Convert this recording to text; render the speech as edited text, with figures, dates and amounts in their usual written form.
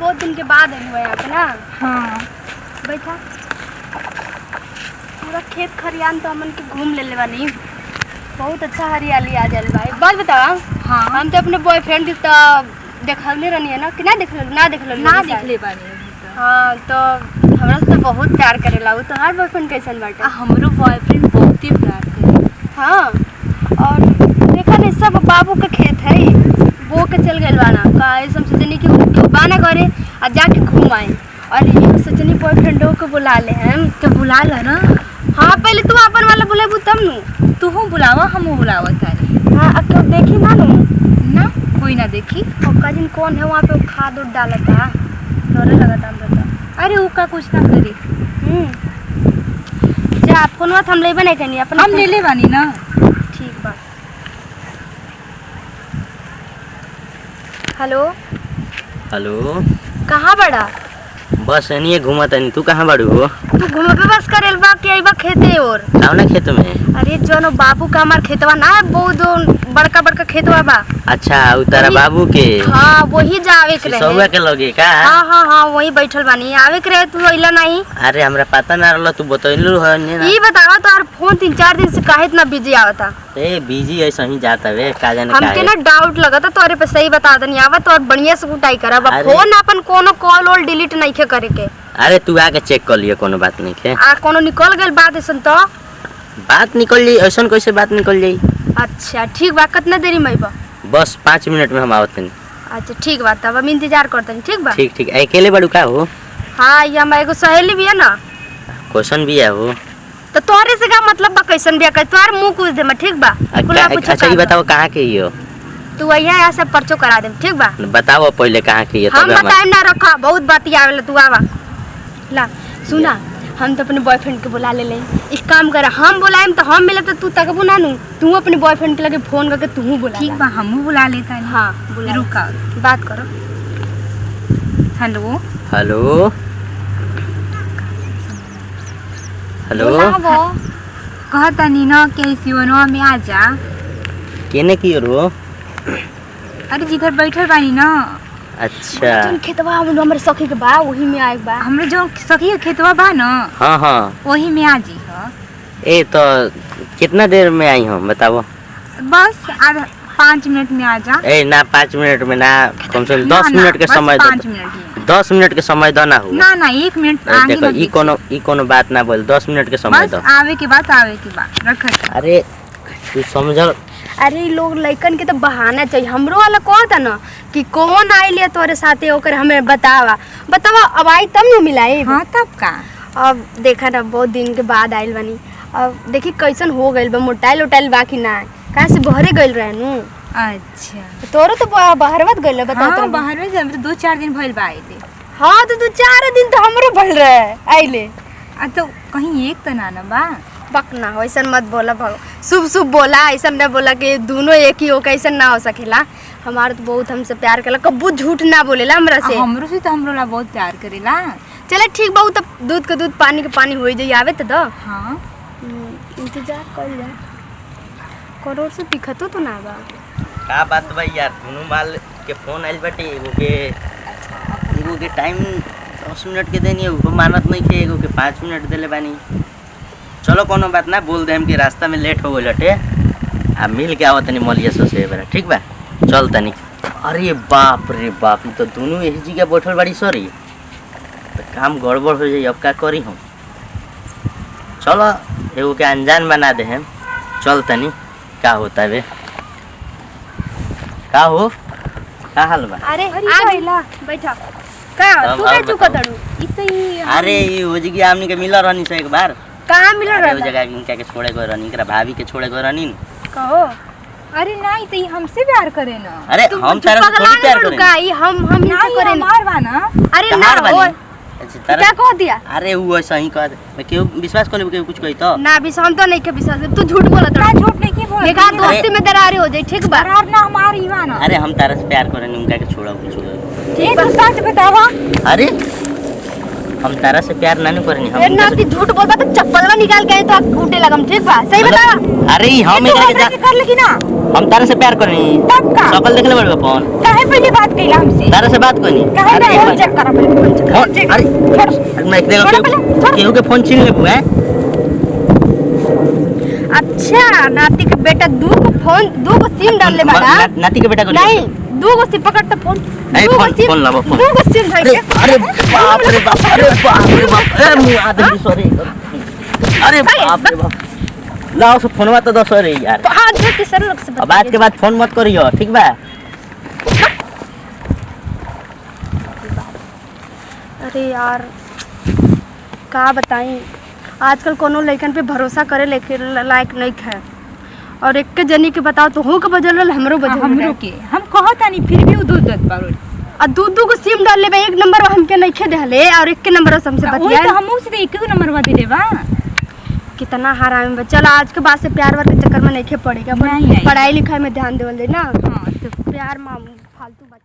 बहुत दिन के बाद आई हुआ यहाँ पे ना। हाँ बैठा। पूरा खेत खरियान तो हमन के घूम ले बानी। बहुत अच्छा हरियाली आ जाए भाई। बात बताओ। हाँ हम तो अपने बॉयफ्रेंड की तो देखले रहनी है ना कि ना देख ले बानी। हाँ तो हमरा से तो बहुत प्यार करेला। वो तोहार बॉयफ्रेंड कैसन बाटे? हमरो बॉयफ्रेंड बहुत ही प्यार करे। हाँ और देखा नहीं सब बाबू का खेत है वो के चल गए बाना का ऐसा सोचनी कि बाना करे और जाके घूम आए और ये सोचनी बॉयफ्रेंडों को बुला ले हम तो बुला ला ना। हाँ पहले तू अपन वाला बुलेबू तब नु तू हूँ बुलावा हम बुलावा तारी। हाँ अब तो देखी ना नु ना कोई ना देखी। और काजिन कौन है वहाँ पे वो खाद उद डालता डरे लगता हम बता। अरे वो का कुछ ना करी। जा फोन हम लेबे नहीं करनी अपन हम ले ले बानी ना। ठीक बा। हेलो हेलो कहाँ बड़ा? बस एनिए घूमत तनी। तू कहाँ बाड़ू हो? तू घूमे पे बस करेल बा कि आइबा खेते और? कौना खेत में? अरे जो बाबू का हमार खेतवा ना है बहुत बड़का बड़का खेतवा बा। अच्छा उतारा बाबू के। हाँ वही जावे के सौवा रहे। के लगे का? हाँ हाँ हाँ वही बैठल बानी। आवे के रहे तू अइला नहीं। अरे हमरा पता ना रहला तू बतैलू है ना। ई बतावा तोहार फोन 3-4 दिन से काहे इतना बिजी आवता? ए बिजी ऐसा ही जाता वे का जाने हमके काहे। ना डाउट लगता तोरे पे सही बता दनी आवत और बढ़िया से कुटाई करब। अरे। फोन अपन कोनो कॉल ऑल डिलीट नहीं के करे के। अरे तू आके चेक कर लियो कोनो बात नहीं के। आ कोनो निकल गेल बात ऐसन तो? बात निकल जाई ऐसा कैसे बात निकल जाई? अच्छा ठीक बा। कितना देरी में आइबा? बस 5 मिनट में हम आवत तनी। अच्छा ठीक बा तब हम इंतजार करतनी। ठीक बा। ठीक ठीक अकेले बाड़ू का हो? हाँ ये हमारे एगो सहेली भी है ना। क्वेश्चन भी है हो तो तोरे से का मतलब बा कैसन बिया कर तोर मुंह कुछ दे मैं। ठीक बा। अच्छा ये बताओ कहाँ के ही हो? तू अइया यहाँ से पर्चो करा दे। ठीक बा। बताओ पहले कहाँ के ही हो हम तब बताएम ना रखा बहुत बात आवेला तू आवा। ला सुना हम तो अपने बॉयफ्रेंड के बुला ले एक काम कर हम बुलाएम तो हम मिले तो तू तकबू ना नू तू अपने बॉयफ्रेंड के लगे फोन करके तू बुला। ठीक बा हम बुला लेता है। हाँ बुला रुका बात करो। हेलो हेलो हेलो बुलावो। कहता नी ना कि सिवनवा में आ जा। केने की हो? अरे जिधर बैठल बानी ना। अच्छा तुम खेतवा हमरे सखी के बा वही में आए बा। हमरे जो सखी के खेतवा बा ना हाँ हाँ वही में आ जी। ए तो कितना देर में आई हो बताओ? बस आधा 5 मिनट में आ जा। ए ना 5 मिनट में ना कम से कम 10 मिनट के समय दो। 5 मिनट में 10 मिनट के समय दो ना हो। ना ना 1 मिनट आगे देखो ई कोनो बात ना बोल 10 मिनट के समय बस दो। आवे के बाद रख। अरे तू समझ। अरे लोग लइकन के तो बहाना चाहिए। हमरो वाला कौन था ना कि कौन आइले तोरे साथे ओकर हमें बतावा अब आई तब न मिलाई। हाँ तब का। अब देखा ना बहुत दिन के बाद आइल बनी। अब देखी कैसन हो गइल बा मोटाइल उटाइल बाकी ना कहाँ से बहरे गइल रहे नु। अच्छा तोरो तो बहरवत गइल बता। हाँ बाहर में जब 2-4 दिन भइल बा आइले। हाँ तो 2-4 दिन तो हमरो भइल रहे आइले। तो कहीं एक तो ना बा। बक ना हो ऐसा मत बोला भाव शुभ शुभ बोला ऐसा न बोला कि दोनों एक ही हो कैसा ना हो सकेला। हमारा तो बहुत हमसे प्यार करेला कबू झूठ ना बोलेला हमरा से। हमरो से तो हमरो ला बहुत प्यार करेला। चले ठीक बा तो दूध के दूध पानी के पानी हो जाई आवे तो दो। हाँ इंतजार कर जा करोड़ से दिखतो तो ना बा। का बात भाई यार दोनों माल के फोन आइल बाटे एगो के टाइम 10 मिनट के देनी है मानत नहीं के एगो के 5 मिनट देले बानी। चलो कोनो बात ना बोल दे हम कि रास्ता में लेट हो गइल हटे आ मिल के आवत तनी मलिया से बेरा। ठीक बा चल तनी। अरे बाप रे बाप तो दोनों यही जगह बैठल बाड़ी सॉरी तो काम गड़बड़ हो जाई अब का करी हम। चलो एगो के अनजान बना दे हम। चल तनी का होता बे का हो का हाल बा? अरे आ गइला बैठा का तू का चुका दड़ू अरे ये हो जगह हमनी के मिला रहनी से एक बार कहाँ मिल रहा वो जगह इनका के छोड़े गए रहनी इनका भाभी के छोड़े गए रहनी। कहो। अरे नहीं तो हमसे प्यार करे ना। अरे हम तारा से थोड़ी प्यार करें। का ई हम इनसे करे हमार बा ना। अरे ना हो अच्छा क्या कह दिया? अरे वो ऐसा ही कह मैं क्यों विश्वास कर ले कुछ कही तो ना विश्वास हम तो नहीं के विश्वास तू झूठ बोलत ना रहा। झूठ नहीं की बोल। देखा दोस्ती में दरार हो जाई। ठीक बा दरार ना हमारी बा ना। अरे हम तारा से प्यार करें उनका के छोड़ा ठीक है सच बतावा। अरे हम तारा से प्यार ना करें हम ना कि झूठ बोलबा तो चप्पल फोटो निकाल के आई तो उठे लगम, ठीक बा? सही बता। अरे हम तू एकरा के हमरा से कर लेगी ना हम तारे से प्यार करनी। तब का सकल देख ले बड़े फोन। काहे पहले बात कइला हमसे तारे से बात करनी। काहे ना फोन चेक कर पहले फोन चेक फोन चेक अरे छोड़ मैं देखो छोड़ पहले, छोड़। केहू के फोन छीन लेबू हैं। अच्छा नाती के बेटा दू को सिम डाल ले बड़ा। नाती के बेटा को नहीं दू को सिम पकड़ तो फोन ए फोन लाओ फोन। दू को सिम धर अरे के अरे बाप रे बाप अरे बाप रे बाप ए मुंह आदमी सॉरी अरे बाप रे बाप लाओ से फोनवा तो दो सॉरी यार। तो हाथ धो के सर लोग से अब आज के बाद फोन मत करियो ठीक बा। अरे यार का बताई आजकल कोनो लइकन पे भरोसा करे लेके लायक नहीं है। और एक के जनी के बताओ तो हूँ के बजल रहा हमरो बजल हमरो के हम कहतानी फिर भी उ दूध दत पारो आ दू को सिम डाल लेबे, एक नंबर हमके नहीं खे देले और एक के नंबर हमसे ओही बतिया। तो हमहू से एक नंबर बा दिले बा। कितना हरामी बा। चल आज के बाद से प्यार वार के चक्कर में नहीं खे पड़ेगा। नहीं, नहीं। पढ़ाई लिखाई में ध्यान देवल दे ना। हां तो प्यार मामू फालतू बात।